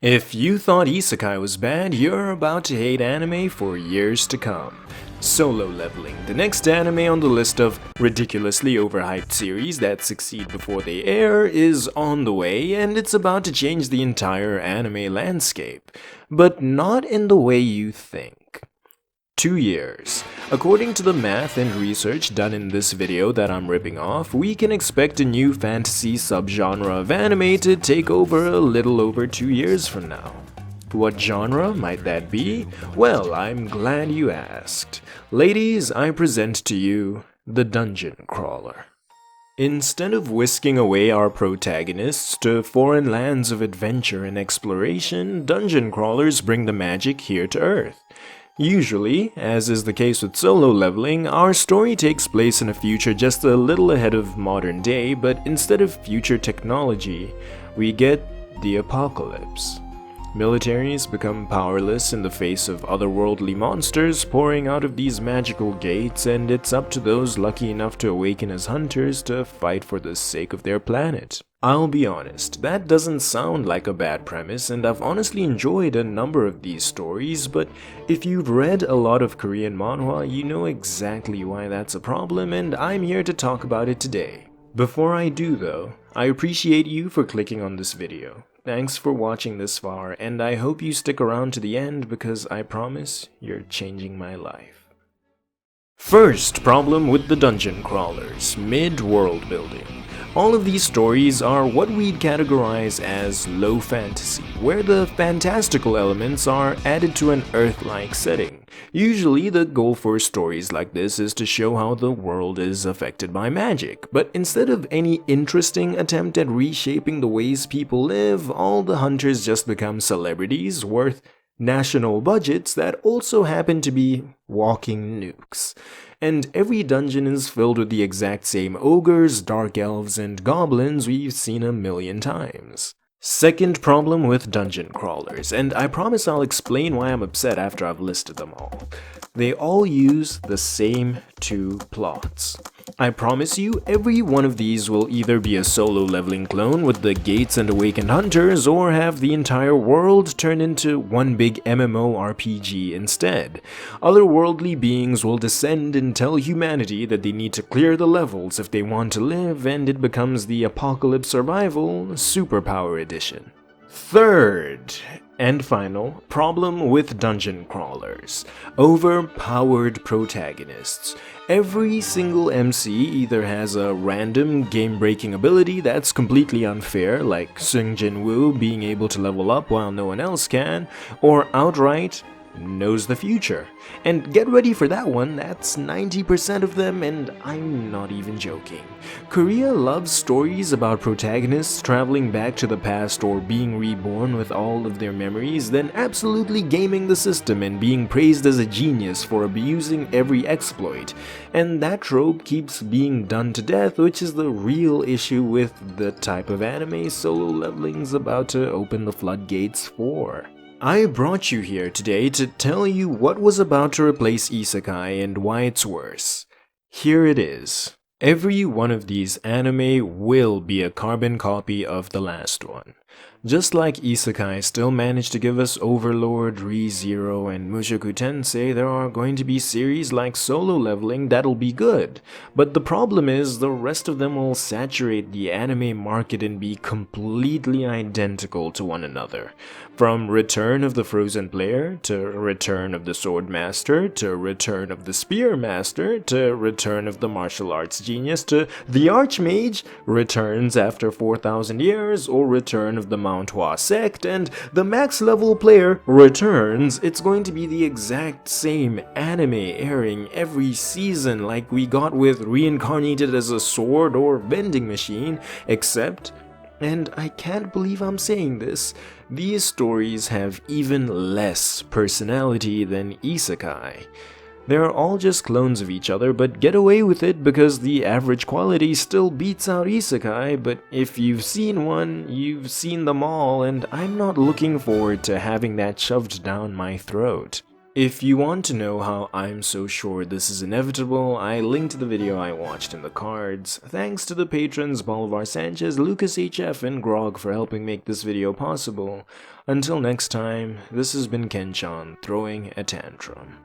If you thought Isekai was bad, you're about to hate anime for years to come. Solo Leveling, the next anime on the list of ridiculously overhyped series that succeed before they air, is on the way, and it's about to change the entire anime landscape. But not in the way you think. 2 years. According to the math and research done in this video that I'm ripping off, we can expect a new fantasy subgenre of anime to take over a little over 2 years from now. What genre might that be? Well, I'm glad you asked. Ladies, I present to you the Dungeon Crawler. Instead of whisking away our protagonists to foreign lands of adventure and exploration, dungeon crawlers bring the magic here to Earth. Usually, as is the case with Solo Leveling, our story takes place in a future just a little ahead of modern day, but instead of future technology, we get the apocalypse. Militaries become powerless in the face of otherworldly monsters pouring out of these magical gates, and it's up to those lucky enough to awaken as hunters to fight for the sake of their planet. I'll be honest, that doesn't sound like a bad premise, and I've honestly enjoyed a number of these stories, but if you've read a lot of Korean manhwa, you know exactly why that's a problem, and I'm here to talk about it today. Before I do though, I appreciate you for clicking on this video. Thanks for watching this far, and I hope you stick around to the end because I promise you're changing my life. First problem with the dungeon crawlers: mid-world building. All of these stories are what we'd categorize as low fantasy, where the fantastical elements are added to an Earth-like setting. Usually, the goal for stories like this is to show how the world is affected by magic, but instead of any interesting attempt at reshaping the ways people live, all the hunters just become celebrities worth national budgets that also happen to be walking nukes. And every dungeon is filled with the exact same ogres, dark elves, and goblins we've seen a million times. Second problem with dungeon crawlers, and I promise I'll explain why I'm upset after I've listed them all. They all use the same two plots. I promise you, every one of these will either be a solo leveling clone with the gates and awakened hunters, or have the entire world turn into one big MMORPG instead. Otherworldly beings will descend and tell humanity that they need to clear the levels if they want to live, and it becomes the Apocalypse Survival Superpower Edition. Third and final problem with dungeon crawlers: overpowered protagonists. Every single MC either has a random game-breaking ability that's completely unfair, like Sung Jin-woo being able to level up while no one else can, or outright knows the future. And get ready for that one, that's 90% of them, and I'm not even joking. Korea loves stories about protagonists traveling back to the past or being reborn with all of their memories, then absolutely gaming the system and being praised as a genius for abusing every exploit. And that trope keeps being done to death, which is the real issue with the type of anime Solo Leveling's about to open the floodgates for. I brought you here today to tell you what was about to replace Isekai and why it's worse. Here it is. Every one of these anime will be a carbon copy of the last one. Just like Isekai still managed to give us Overlord, Re:Zero, and Mushoku Tensei, there are going to be series like Solo Leveling that'll be good. But the problem is, the rest of them will saturate the anime market and be completely identical to one another. From Return of the Frozen Player, to Return of the Sword Master, to Return of the Spear Master, to Return of the Martial Arts Genius, to The Archmage, returns after 4,000 years, or Return of the Mount Hua Sect, and the max level player returns. It's going to be the exact same anime airing every season, like we got with Reincarnated as a Sword or Vending Machine, except, and I can't believe I'm saying this, these stories have even less personality than Isekai. They're all just clones of each other, but get away with it because the average quality still beats out Isekai, but if you've seen one, you've seen them all, and I'm not looking forward to having that shoved down my throat. If you want to know how I'm so sure this is inevitable, I linked the video I watched in the cards. Thanks to the patrons Bolivar Sanchez, Lucas HF, and Grog for helping make this video possible. Until next time, this has been Kenchan throwing a tantrum.